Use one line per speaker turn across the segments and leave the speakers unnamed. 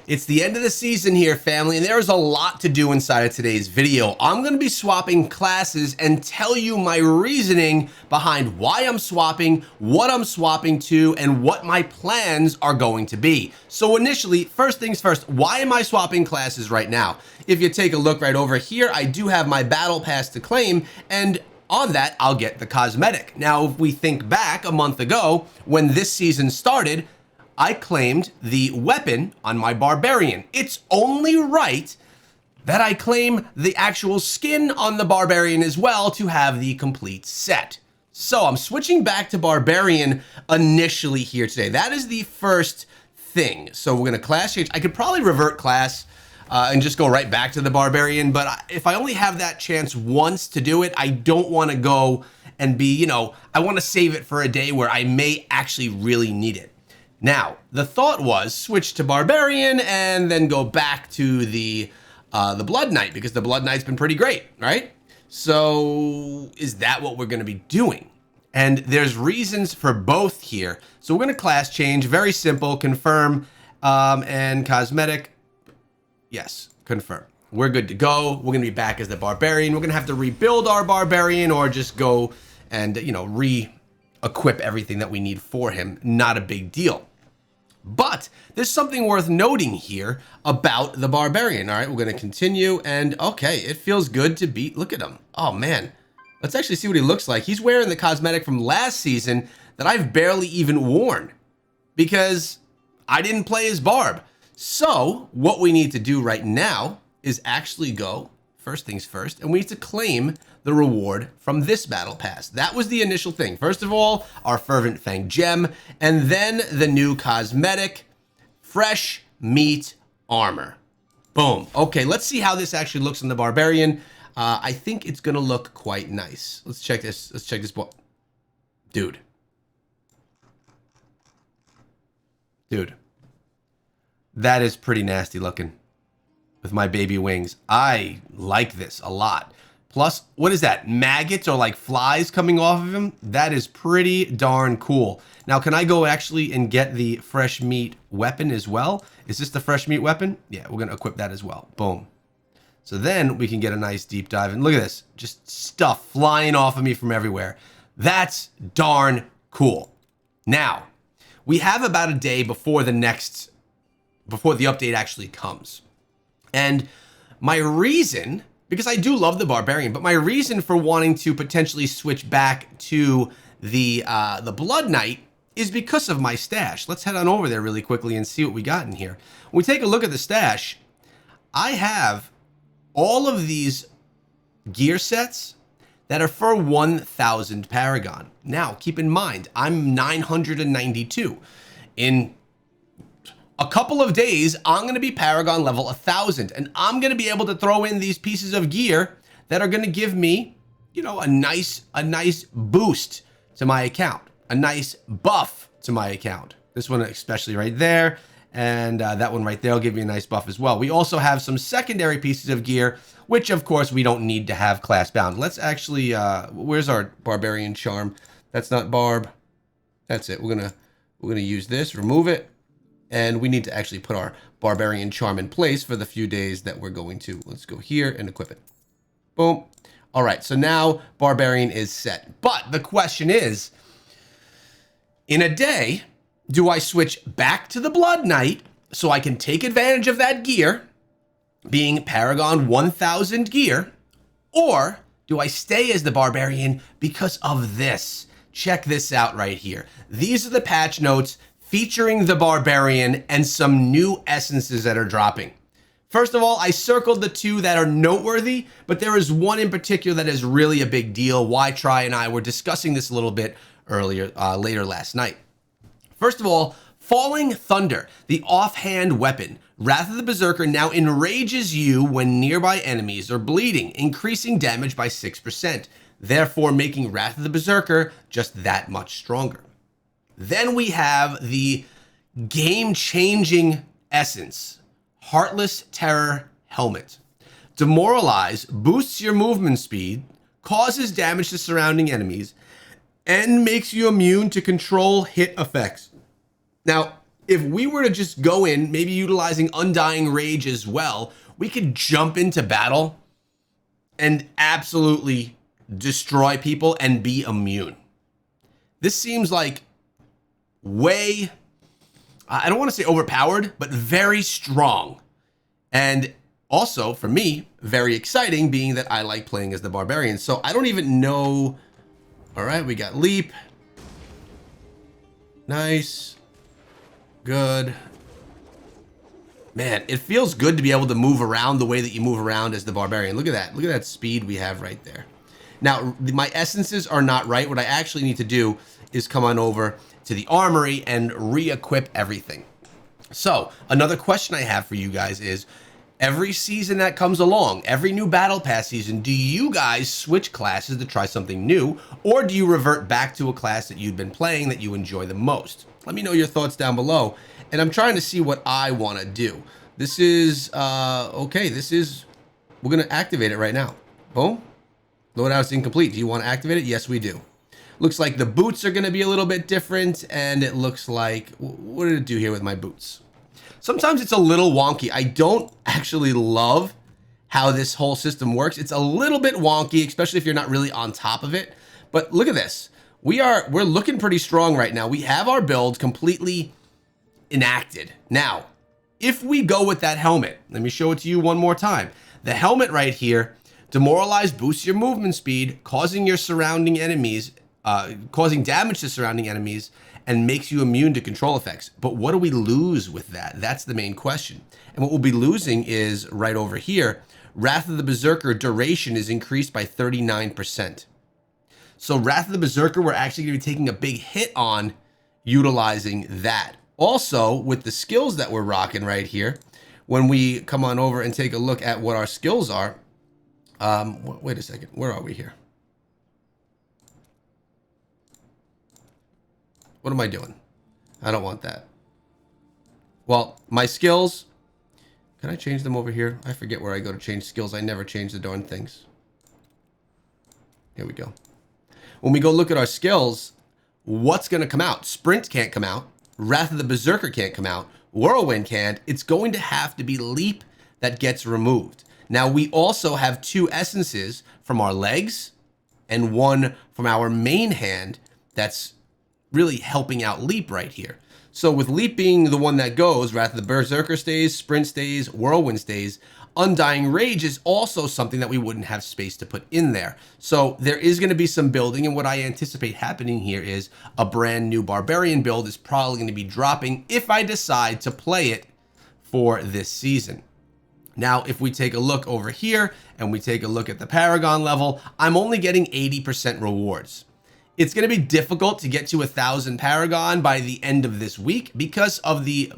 It's the end of the season here, family, and there's a lot to do inside of today's video. I'm going to be swapping classes and tell you my reasoning behind why I'm swapping, what I'm swapping to, and what my plans are going to be. So initially, first things first, why am I swapping classes right now? If you take a look right over here, I do have my battle pass to claim, and on that, I'll get the cosmetic. Now, if we think back a month ago, when this season started, I claimed the weapon on my barbarian. It's only right that I claim the actual skin on the barbarian as well to have the complete set. So I'm switching back to barbarian initially here today. That is the first thing. So we're gonna class change. I could probably revert class and just go right back to the barbarian, but if I only have that chance once to do it, I don't wanna go and be, I wanna save it for a day where I may actually really need it. Now, the thought was switch to Barbarian and then go back to the Blood Knight, because the Blood Knight's been pretty great, right? So is that what we're going to be doing? And there's reasons for both here. So we're going to class change, very simple, confirm, and cosmetic. Yes, confirm. We're good to go. We're going to be back as the Barbarian. We're going to have to rebuild our Barbarian or just go and, re-equip everything that we need for him. Not a big deal. But there's something worth noting here about the Barbarian. All right, we're going to continue. And okay, it feels good to beat. Look at him. Oh, man. Let's actually see what he looks like. He's wearing the cosmetic from last season that I've barely even worn because I didn't play as Barb. So what we need to do right now is actually go, first things first, and we need to claim the reward from this battle pass. That was the initial thing. First of all, our Fervent Fang gem, and then the new cosmetic, fresh meat armor. Boom. Okay, let's see how this actually looks on the Barbarian. I think it's gonna look quite nice. Let's check this. Let's check this. Dude. That is pretty nasty looking with my baby wings. I like this a lot. Plus, what is that? Maggots or like flies coming off of him? That is pretty darn cool. Now, can I go actually and get the fresh meat weapon as well? Is this the fresh meat weapon? Yeah, we're gonna equip that as well. Boom. So then we can get a nice deep dive. And look at this, just stuff flying off of me from everywhere. That's darn cool. Now, we have about a day before the update actually comes. And my reason, because I do love the Barbarian, but my reason for wanting to potentially switch back to the Blood Knight is because of my stash. Let's head on over there really quickly and see what we got in here. When we take a look at the stash, I have all of these gear sets that are for 1,000 Paragon. Now, keep in mind, I'm 992. In a couple of days, I'm going to be Paragon level 1,000, and I'm going to be able to throw in these pieces of gear that are going to give me, a nice boost to my account, a nice buff to my account. This one especially right there, and that one right there will give me a nice buff as well. We also have some secondary pieces of gear, which of course we don't need to have class bound. Let's actually, where's our Barbarian charm? That's not Barb. That's it. We're gonna use this, remove it. And we need to actually put our Barbarian charm in place for the few days that we're going to. Let's go here and equip it. Boom. All right, so now Barbarian is set. But the question is, in a day, do I switch back to the Blood Knight so I can take advantage of that gear, being Paragon 1,000 gear, or do I stay as the Barbarian because of this? Check this out right here. These are the patch notes featuring the Barbarian and some new essences that are dropping. First of all, I circled the two that are noteworthy, but there is one in particular that is really a big deal. Why Try and I were discussing this a little bit later last night. First of all, Falling Thunder, the offhand weapon. Wrath of the Berserker now enrages you when nearby enemies are bleeding, increasing damage by 6%, therefore making Wrath of the Berserker just that much stronger. Then we have the game-changing essence, Heartless Terror Helmet. Demoralize boosts your movement speed, causes damage to surrounding enemies, and makes you immune to control hit effects. Now, if we were to just go in, maybe utilizing Undying Rage as well, we could jump into battle and absolutely destroy people and be immune. This seems like way, I don't want to say overpowered, but very strong. And also, for me, very exciting, being that I like playing as the Barbarian. So I don't even know. All right, we got Leap. Nice. Good. Man, it feels good to be able to move around the way that you move around as the Barbarian. Look at that. Look at that speed we have right there. Now, my essences are not right. What I actually need to do is come on over to the armory and re-equip everything. So, another question I have for you guys is, every season that comes along, every new Battle Pass season, do you guys switch classes to try something new, or do you revert back to a class that you've been playing that you enjoy the most? Let me know your thoughts down below, and I'm trying to see what I want to do. This is, okay, we're going to activate it right now. Boom. Loadout is incomplete. Do you want to activate it? Yes, we do. Looks like the boots are going to be a little bit different, and it looks like, what did it do here with my boots? Sometimes it's a little wonky. I don't actually love how this whole system works. It's a little bit wonky, especially if you're not really on top of it. But look at this. We're looking pretty strong right now. We have our build completely enacted. Now, if we go with that helmet, let me show it to you one more time. The helmet right here, demoralize boosts your movement speed, causing your surrounding enemies, causing damage to surrounding enemies, and makes you immune to control effects. But what do we lose with that? That's the main question. And what we'll be losing is right over here, Wrath of the Berserker duration is increased by 39%. So Wrath of the Berserker, we're actually gonna be taking a big hit on utilizing that. Also, with the skills that we're rocking right here, when we come on over and take a look at what our skills are, wait a second, where are we here? What am I doing? I don't want that. Well, my skills, can I change them over here? I forget where I go to change skills. I never change the darn things. Here we go. When we go look at our skills, what's going to come out? Sprint can't come out. Wrath of the Berserker can't come out. Whirlwind can't. It's going to have to be Leap that gets removed. Now, we also have 2 essences from our legs and 1 from our main hand that's really helping out Leap right here. So with Leap being the one that goes, Wrath of the Berserker stays, Sprint stays, Whirlwind stays, Undying Rage is also something that we wouldn't have space to put in there. So there is going to be some building, and what I anticipate happening here is a brand new Barbarian build is probably going to be dropping if I decide to play it for this season. Now, if we take a look over here and we take a look at the Paragon level, I'm only getting 80% rewards. It's going to be difficult to get to 1,000 Paragon by the end of this week because of the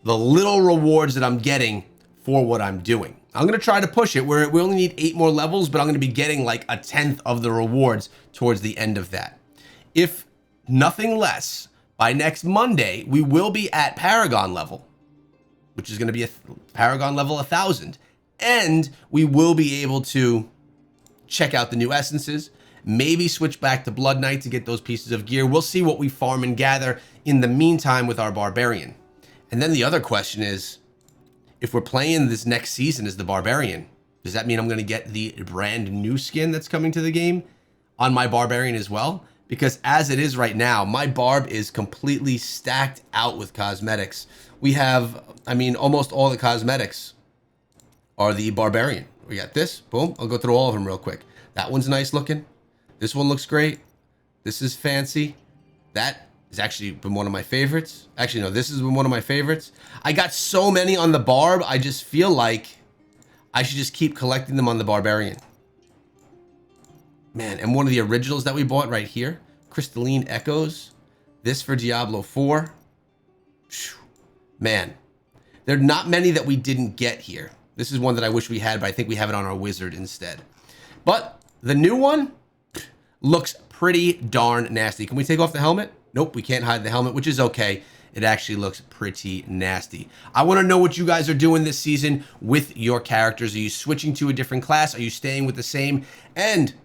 little rewards that I'm getting for what I'm doing. I'm going to try to push it where we only need 8 more levels, but I'm going to be getting like 1/10 of the rewards towards the end of that. If nothing less, by next Monday, we will be at Paragon level, which is going to be a Paragon level 1,000. And we will be able to check out the new essences, maybe switch back to Blood Knight to get those pieces of gear. We'll see what we farm and gather in the meantime with our Barbarian. And then the other question is, if we're playing this next season as the Barbarian, does that mean I'm going to get the brand new skin that's coming to the game on my Barbarian as well? Because as it is right now, my Barb is completely stacked out with cosmetics. We have, I mean, almost all the cosmetics are the Barbarian. We got this, boom. I'll go through all of them real quick. That one's nice looking. This one looks great. This is fancy. That has actually been one of my favorites. Actually, no, this has been one of my favorites. I got so many on the Barb, I just feel like I should just keep collecting them on the Barbarian. Man, and one of the originals that we bought right here, Crystalline Echoes. This for Diablo 4. Man, there are not many that we didn't get here. This is one that I wish we had, but I think we have it on our Wizard instead. But the new one looks pretty darn nasty. Can we take off the helmet? Nope, we can't hide the helmet, which is okay. It actually looks pretty nasty. I want to know what you guys are doing this season with your characters. Are you switching to a different class? Are you staying with the same? And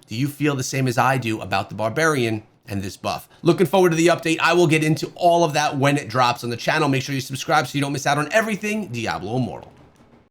do you feel the same as I do about the Barbarian? and this buff. Looking forward to the update. I will get into all of that when it drops on the channel. Make sure you subscribe so you don't miss out on everything Diablo Immortal.